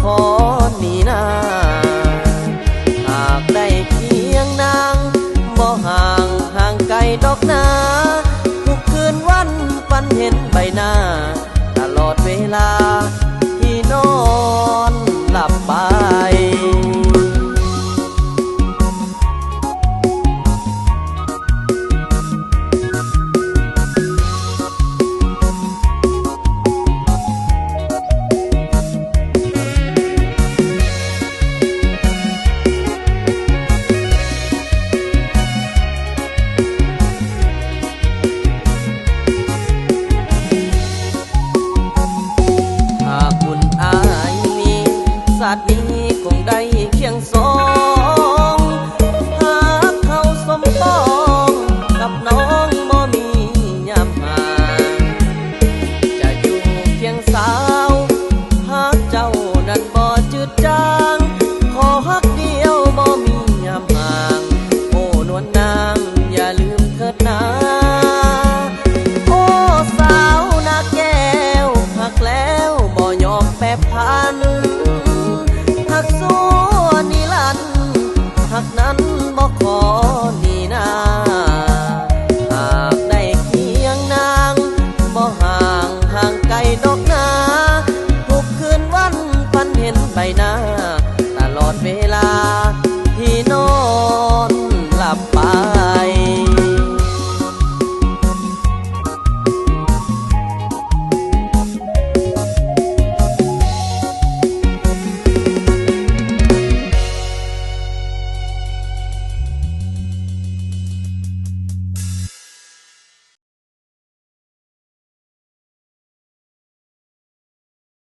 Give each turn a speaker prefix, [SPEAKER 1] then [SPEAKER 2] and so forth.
[SPEAKER 1] ขอหนีนาหากได้เคียงนางบ่ห่างไกลดอกนาทุกคืนวันฝันเห็นใบหน้าตลอดเวลาที่นอนหลับไปชาตินี้คงได้เคียงสองหากเขาสมปองกับน้องบ่มียามห่างจะอยู่เคียงสาวหากเจ้านั้นบ่จืดจางขอฮักเดียวบ่มียามห่างโอ้นวลนางอย่าลืมเถิดนาโอ้สาวนาแก้วหักแล้วบ่ยอมแปรพันหักสู้นิรันดร์หักนั้นบ่ขอหนีนาหากได้เคียงนางบ่ห่างไกลดอกนาทุกคืนวันฝันเห็นใบหน้า